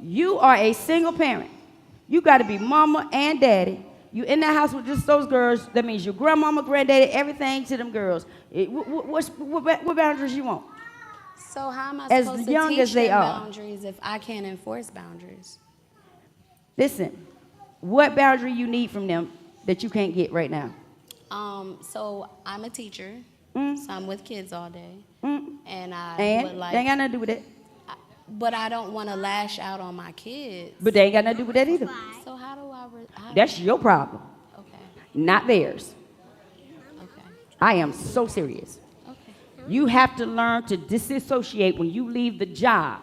You are a single parent. You got to be mama and daddy. You in that house with just those girls. That means your grandmama, granddaddy, everything to them girls. What boundaries you want? So how am I As supposed young to teach as they them are. boundaries if I can't enforce boundaries? Listen, what boundary you need from them that you can't get right now? So I'm a teacher, Mm. so I'm with kids all day, Mm. and I And would they ain't got like, nothing to do with that. but I don't want to lash out on my kids. But they ain't got nothing to do with that either. So how do I? That's your problem, Okay. not theirs. Okay. I am so serious. Okay. You have to learn to disassociate when you leave the job.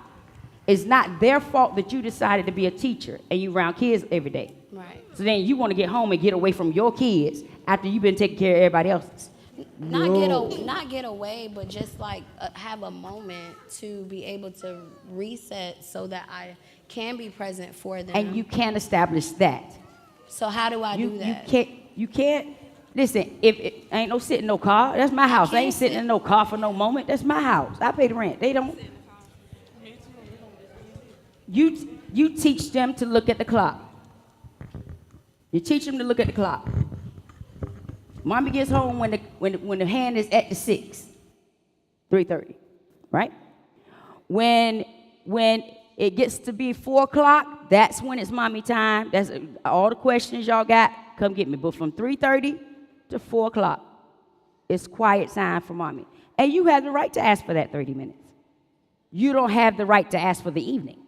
It's not their fault that you decided to be a teacher and you around kids every day. Right. So then you want to get home and get away from your kids after you've been taking care of everybody else's. Not get away, but just like have a moment to be able to reset so that I can be present for them. And you can't establish that. So how do I do that? You can't. Listen, if it ain't no sitting in no car, that's my house. I ain't can't sitting sit- in no car for no moment. That's my house. I pay the rent. They don't. You teach them to look at the clock. You teach them to look at the clock. Mommy gets home when the hand is at the 3:30, right? When it gets to be 4 o'clock, that's when it's mommy time. That's all the questions y'all got. Come get me. But from 3:30 to 4 o'clock, it's quiet time for mommy. And you have the right to ask for that 30 minutes. You don't have the right to ask for the evening.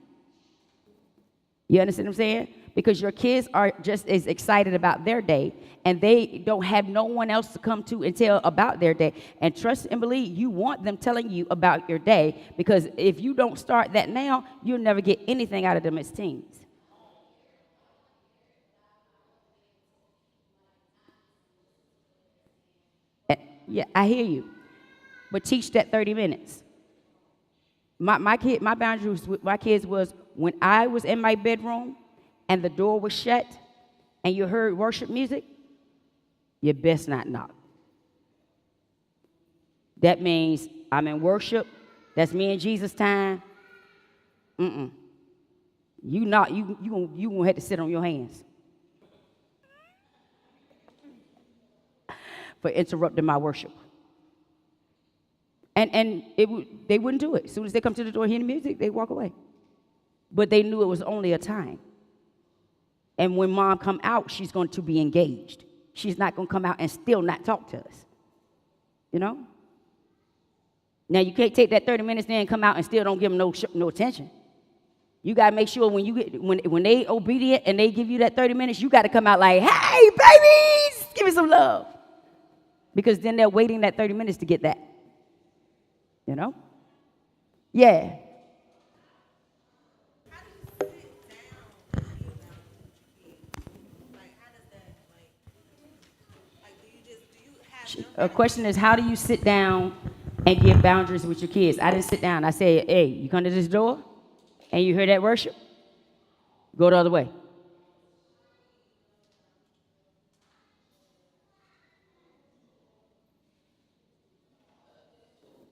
You understand what I'm saying? Because your kids are just as excited about their day, and they don't have no one else to come to and tell about their day. And trust and believe, you want them telling you about your day, because if you don't start that now, you'll never get anything out of them as teens. Yeah, I hear you. But teach that 30 minutes. My boundaries with my kids was when I was in my bedroom and the door was shut and you heard worship music, you best not knock. That means I'm in worship. That's me and Jesus time. You not you gonna have to sit on your hands for interrupting my worship. And they wouldn't do it. As soon as they come to the door, hear the music, they walk away. But they knew it was only a time. And when mom come out, she's going to be engaged. She's not going to come out and still not talk to us. You know? Now, you can't take that 30 minutes there and come out and still don't give them no attention. You got to make sure when they obedient and they give you that 30 minutes, you got to come out like, hey, babies, give me some love. Because then they're waiting that 30 minutes to get that. You know? Yeah. A question is, how do you sit down and give boundaries with your kids? I didn't sit down. I said, hey, you come to this door and you hear that worship, go the other way.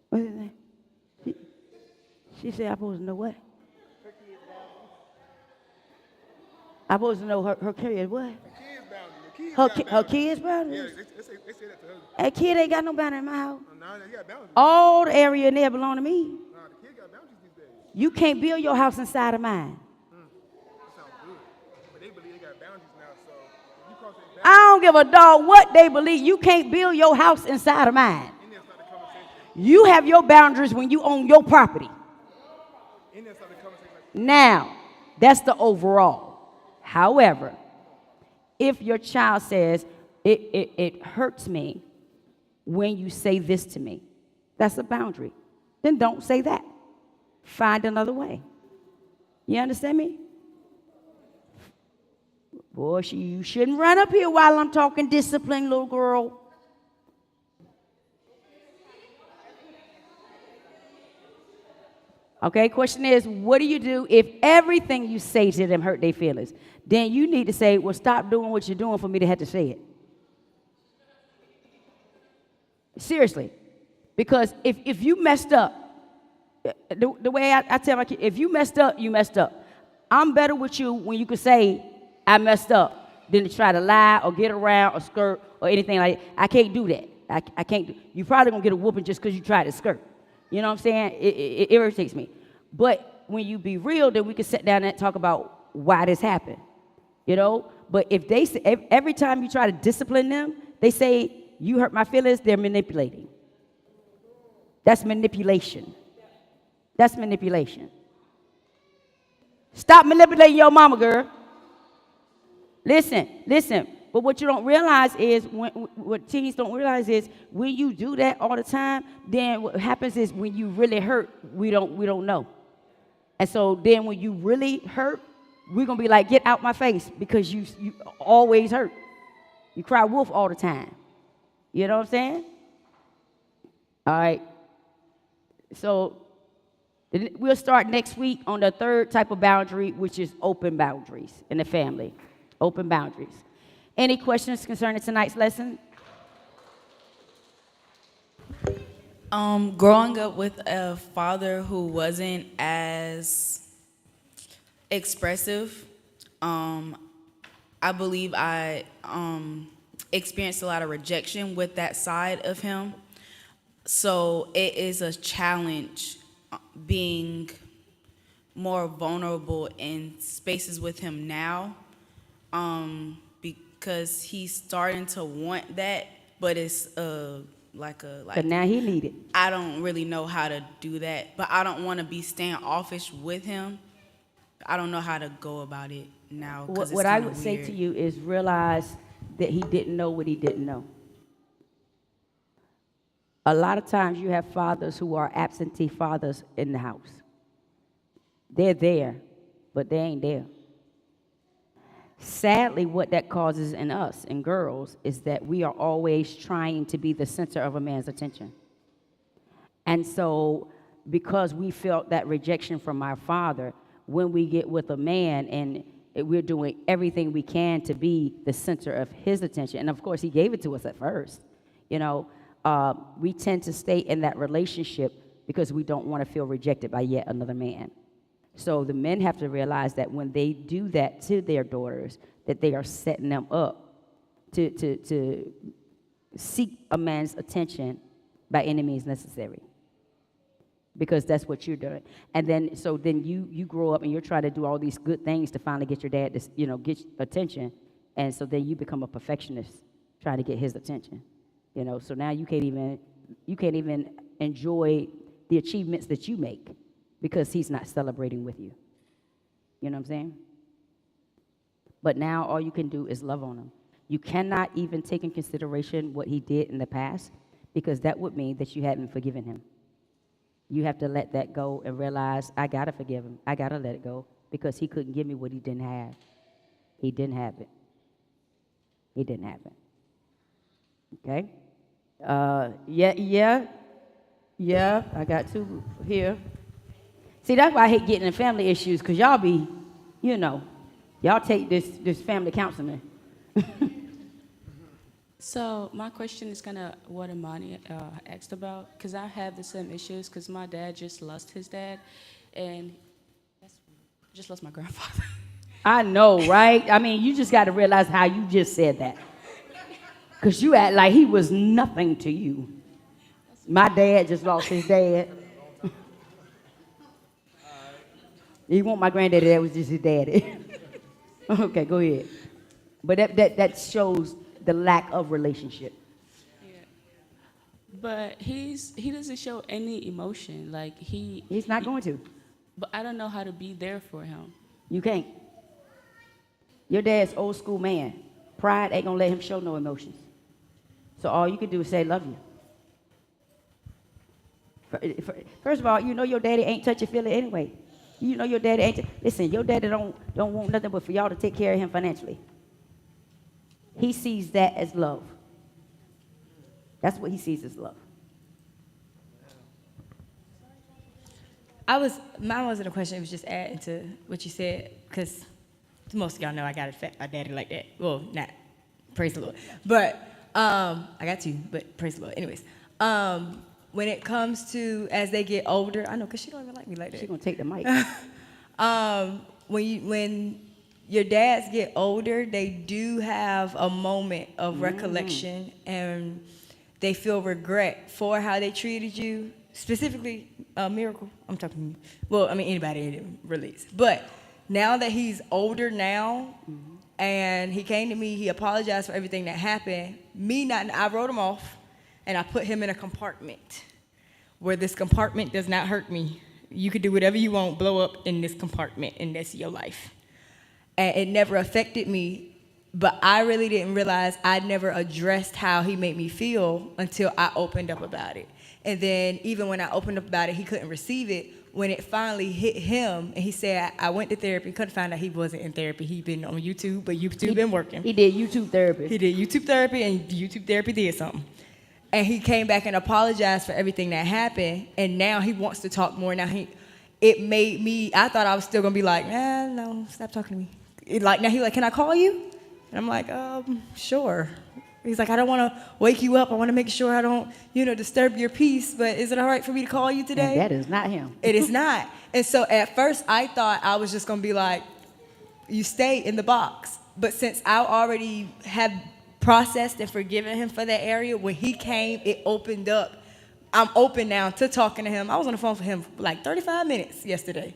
What is that? She said I'm supposed to know what? I'm supposed to know her kids what? Her kids boundaries? Yeah, they say that to her. That kid ain't got no boundary in my house. No, they got boundaries. All the area in there belong to me. Nah, the kid got boundaries these days. You can't build your house inside of mine. That sounds good. But they believe they got boundaries now, so if you cross their I boundaries, don't give a dog what they believe. You can't build your house inside of mine. in there start the conversation. You have your boundaries when you own your property. In there start the conversation like, Now, that's the overall. However, if your child says, it hurts me when you say this to me. That's a boundary. Then don't say that. Find another way. You understand me? Boy, you shouldn't run up here while I'm talking discipline, little girl. Okay, question is, what do you do if everything you say to them hurt their feelings? Then you need to say, well, stop doing what you're doing for me to have to say it. Seriously. Because if you messed up, the way I tell my kids, if you messed up, you messed up. I'm better with you when you can say, I messed up, than to try to lie or get around or skirt or anything like that. I can't do that. I can't. You probably going to get a whooping just because you tried to skirt. You know what I'm saying? It irritates me. But when you be real, then we can sit down and talk about why this happened. You know? But if they say, every time you try to discipline them, they say, you hurt my feelings, they're manipulating. That's manipulation. That's manipulation. Stop manipulating your mama, girl. Listen. But what you don't realize is, what teens don't realize is, when you do that all the time, then what happens is when you really hurt, we don't know. And so then when you really hurt, we're going to be like, get out my face, because you always hurt. You cry wolf all the time. You know what I'm saying? All right. So we'll start next week on the third type of boundary, which is open boundaries in the family. Open boundaries. Any questions concerning tonight's lesson? Growing up with a father who wasn't as expressive, I believe I experienced a lot of rejection with that side of him. So it is a challenge being more vulnerable in spaces with him now, because he's starting to want that, but it's But now he need it. I don't really know how to do that, but I don't want to be standoffish with him. I don't know how to go about it now. What I would say to you is realize that he didn't know what he didn't know. A lot of times you have fathers who are absentee fathers in the house. They're there, but they ain't there. Sadly, what that causes in us, in girls, is that we are always trying to be the center of a man's attention. And so, because we felt that rejection from our father, when we get with a man and we're doing everything we can to be the center of his attention, and of course, he gave it to us at first, you know, we tend to stay in that relationship because we don't want to feel rejected by yet another man. So the men have to realize that when they do that to their daughters, that they are setting them up to seek a man's attention by any means necessary. Because that's what you're doing. And then, so then you grow up and you're trying to do all these good things to finally get your dad to, you know, get attention. And so then you become a perfectionist trying to get his attention. You know, so now you can't even enjoy the achievements that you make because he's not celebrating with you. You know what I'm saying? But now all you can do is love on him. You cannot even take in consideration what he did in the past, because that would mean that you hadn't forgiven him. You have to let that go and realize, I got to forgive him. I got to let it go, because he couldn't give me what he didn't have. He didn't have it. He didn't have it. Okay? Yeah, I got two here. See, that's why I hate getting in family issues, because y'all be, you know, y'all take this family counseling. So my question is kind of what Imani asked about, because I have the same issues, because my dad just lost his dad, and just lost my grandfather. I know, right? I mean, you just got to realize how you just said that. Because you act like he was nothing to you. My dad just lost his dad. You want my granddaddy, that was just his daddy. Okay, go ahead. But that shows the lack of relationship. Yeah. But he doesn't show any emotion. Like He's not going to. But I don't know how to be there for him. You can't. Your dad's old school man. Pride ain't gonna let him show no emotions. So all you can do is say, love you. First of all, you know your daddy ain't touch your feeling anyway. You know your daddy ain't. Listen, your daddy don't want nothing but for y'all to take care of him financially. He sees that as love. That's what he sees as love. Mine wasn't a question, it was just adding to what you said, because most of y'all know I got a daddy like that. Well, not, praise the Lord. But, I got two, but praise the Lord. Anyways, when it comes to, as they get older, I know, because she don't even like me like that. She's going to take the mic. When your dads get older, they do have a moment of recollection, and they feel regret for how they treated you. Specifically, Miracle, I'm talking to you. Well, I mean, anybody that relates. But now that he's older now, and he came to me, he apologized for everything that happened. I wrote him off, and I put him in a compartment where this compartment does not hurt me. You could do whatever you want, blow up in this compartment, and that's your life. And it never affected me, but I really didn't realize I'd never addressed how he made me feel until I opened up about it. And then even when I opened up about it, he couldn't receive it. When it finally hit him, and he said, I went to therapy, couldn't find out he wasn't in therapy. He'd been on YouTube, but YouTube been working. He did YouTube therapy. He did YouTube therapy, and YouTube therapy did something. And he came back and apologized for everything that happened, and now he wants to talk more. Now it made me, I thought I was still gonna be like, no, stop talking to me. Now he like, can I call you? And I'm like, sure. He's like, I don't want to wake you up. I want to make sure I don't, disturb your peace. But is it all right for me to call you today? And that is not him. It is not. And so at first I thought I was just going to be like, you stay in the box. But since I already have processed and forgiven him for that area, when he came, it opened up. I'm open now to talking to him. I was on the phone for him for like 35 minutes yesterday.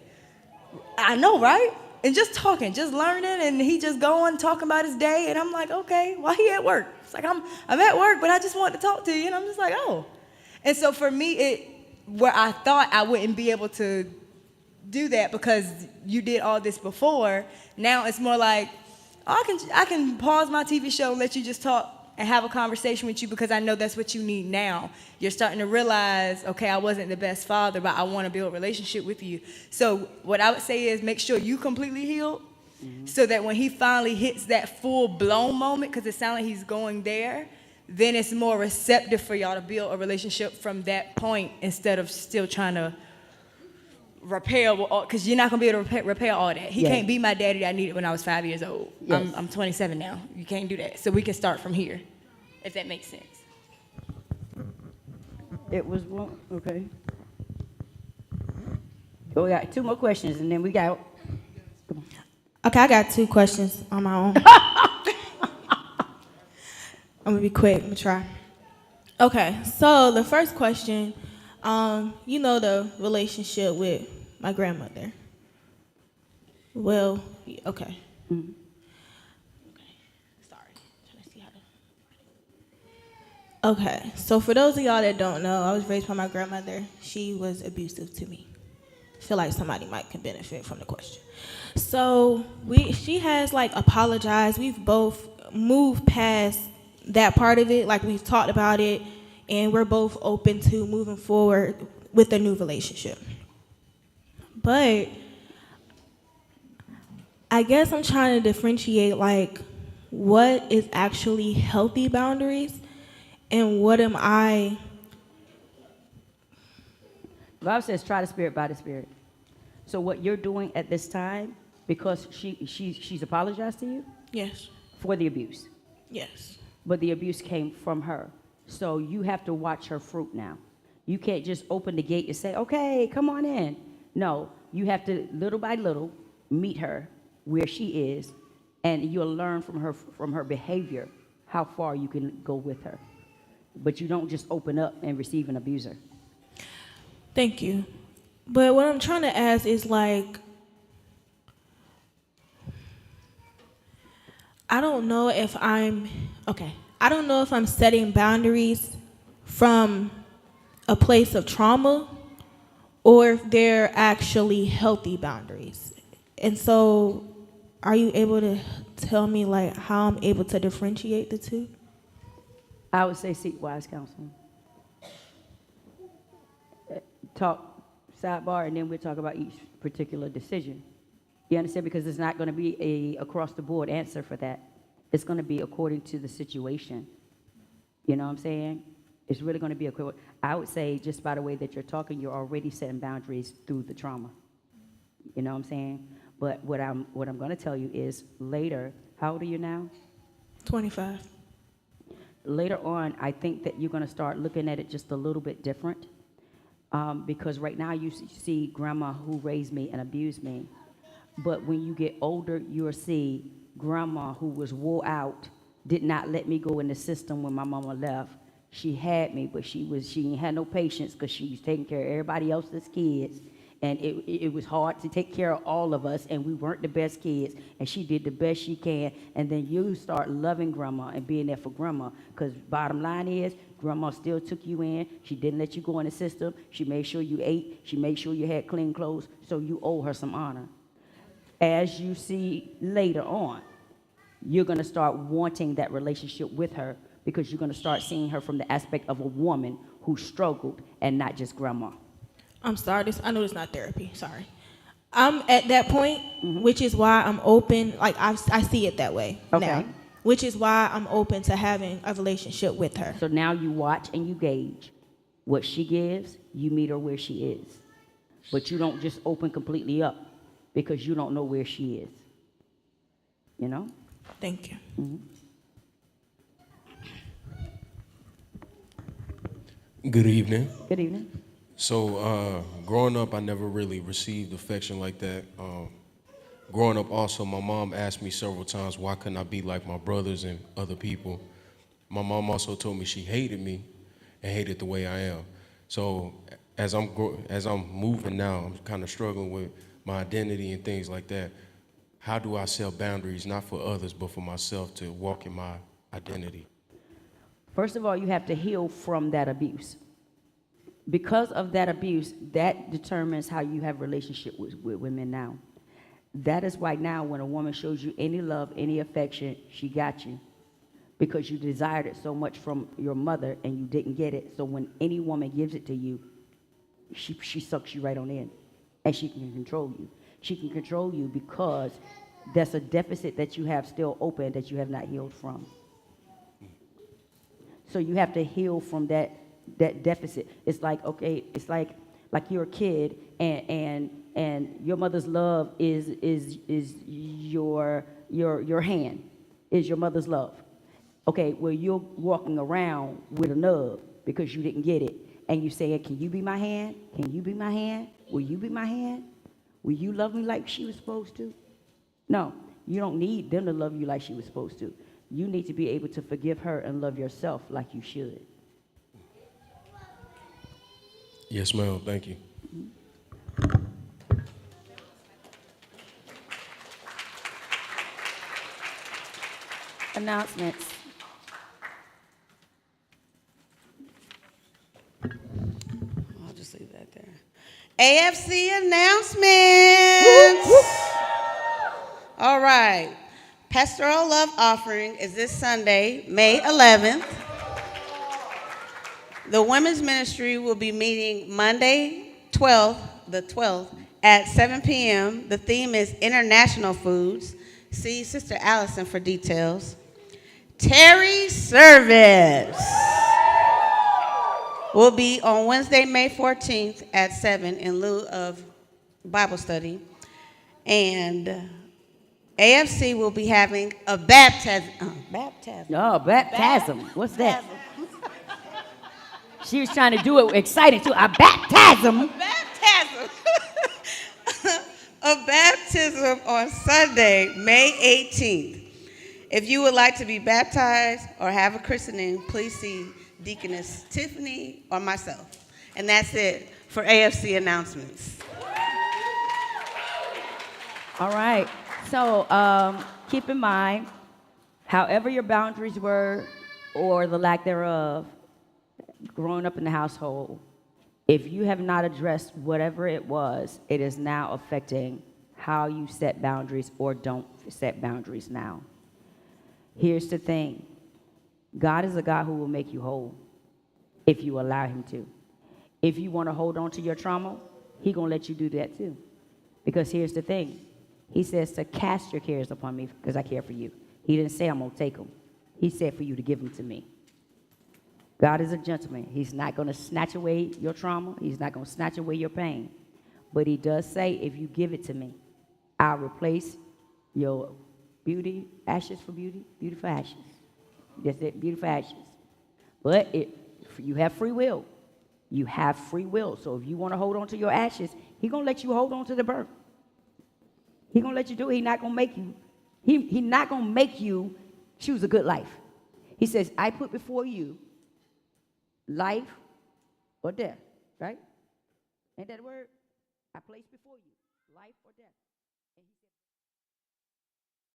I know, right? And just talking, just learning, and he just going, talking about his day, and I'm like, okay, why he at work? It's like, I'm at work, but I just wanted to talk to you, and I'm just like, oh. And so for me, where I thought I wouldn't be able to do that because you did all this before, now it's more like, I can pause my TV show and let you just talk and have a conversation with you because I know that's what you need now. You're starting to realize, okay, I wasn't the best father, but I want to build a relationship with you. So what I would say is make sure you completely healed so that when he finally hits that full-blown moment, because it sounds like he's going there, then it's more receptive for y'all to build a relationship from that point instead of still trying to repair, because you're not going to be able to repair all that. He can't be my daddy that I needed when I was 5 years old. Yes. I'm 27 now. You can't do that. So we can start from here, if that makes sense. It was one, okay. Oh, we got two more questions, and then we got. Come on. Okay, I got two questions on my own. I'm gonna be quick. I'm gonna try. Okay, so the first question, the relationship with my grandmother. Well, okay. Mm-hmm. Okay, so for those of y'all that don't know, I was raised by my grandmother. She was abusive to me. I feel like somebody can benefit from the question. So she has apologized. We've both moved past that part of it. We've talked about it, and we're both open to moving forward with a new relationship. But I guess I'm trying to differentiate what is actually healthy boundaries and what am I? The Bible says, try the spirit by the spirit. So what you're doing at this time, because she's apologized to you? Yes. For the abuse. Yes. But the abuse came from her. So you have to watch her fruit now. You can't just open the gate and say, okay, come on in. No, you have to, little by little, meet her where she is, and you'll learn from her behavior how far you can go with her. But you don't just open up and receive an abuser. Thank you. But what I'm trying to ask is I don't know if I'm setting boundaries from a place of trauma or if they're actually healthy boundaries. And so are you able to tell me like how I'm able to differentiate the two? I would say seek wise counsel. Talk sidebar, and then we'll talk about each particular decision. You understand? Because it's not going to be a across the board answer for that. It's going to be according to the situation. You know what I'm saying? It's really going to be I would say just by the way that you're talking, you're already setting boundaries through the trauma. You know what I'm saying? But what I'm going to tell you is later. How old are you now? 25. Later on, I think that you're going to start looking at it just a little bit different. Because right now you see grandma who raised me and abused me. But when you get older, you'll see grandma who was wore out, did not let me go in the system when my mama left. She had me, but she ain't had no patience because she was taking care of everybody else's kids. And it was hard to take care of all of us, and we weren't the best kids. And she did the best she can. And then you start loving grandma and being there for grandma. Because bottom line is, grandma still took you in. She didn't let you go in the system. She made sure you ate. She made sure you had clean clothes. So you owe her some honor. As you see later on, you're going to start wanting that relationship with her because you're going to start seeing her from the aspect of a woman who struggled and not just grandma. I'm sorry. I know it's not therapy. Sorry. I'm at that point, which is why I'm open. Like I see it that way now, which is why I'm open to having a relationship with her. So now you watch and you gauge what she gives. You meet her where she is, but you don't just open completely up because you don't know where she is. You know. Thank you. Good evening. Good evening. So, growing up, I never really received affection like that. Growing up also, my mom asked me several times, why couldn't I be like my brothers and other people? My mom also told me she hated me and hated the way I am. So, as I'm moving now, I'm kind of struggling with my identity and things like that. How do I set boundaries, not for others, but for myself to walk in my identity? First of all, you have to heal from that abuse. Because of that abuse, that determines how you have relationship with women now. That is why now when a woman shows you any love, any affection, she got you. Because you desired it so much from your mother and you didn't get it. So when any woman gives it to you, she sucks you right on in. And she can control you. She can control you because that's a deficit that you have still open that you have not healed from. So you have to heal from that deficit. It's like, okay, it's like you're a kid and your mother's love is your hand, is your mother's love. Okay, well, you're walking around with a nub because you didn't get it. And you say, can you be my hand? Can you be my hand? Will you be my hand? Will you love me like she was supposed to? No, you don't need them to love you like she was supposed to. You need to be able to forgive her and love yourself like you should. Yes, ma'am. Thank you. Announcements. I'll just leave that there. AFC announcements. All right. Pastoral Love Offering is this Sunday, May 11th. The women's ministry will be meeting Monday, the 12th, at 7 p.m. The theme is international foods. See Sister Allison for details. Terry service will be on Wednesday, May 14th at 7 in lieu of Bible study. And AFC will be having a baptism. Oh, baptism. What's that? She was trying to do it exciting too. A baptism. Baptism. A baptism on Sunday, May 18th. If you would like to be baptized or have a christening, please see Deaconess Tiffany or myself. And that's it for AFC announcements. All right. So keep in mind, however your boundaries were or the lack thereof, growing up in the household, if you have not addressed whatever it was, it is now affecting how you set boundaries or don't set boundaries now. Here's the thing. God is a God who will make you whole if you allow him to. If you want to hold on to your trauma, he's going to let you do that too. Because here's the thing. He says to cast your cares upon me because I care for you. He didn't say I'm going to take them. He said for you to give them to me. God is a gentleman. He's not going to snatch away your trauma. He's not going to snatch away your pain. But he does say, if you give it to me, I'll replace your beauty, ashes for beauty, beauty for ashes. That's it, beauty for ashes. But you have free will. You have free will. So if you want to hold on to your ashes, he's going to let you hold on to the burnt. He's going to let you do it. He's not going to make you. He's not going to make you choose a good life. He says, I put before you life or death, right? Ain't that word? I place before you life or death.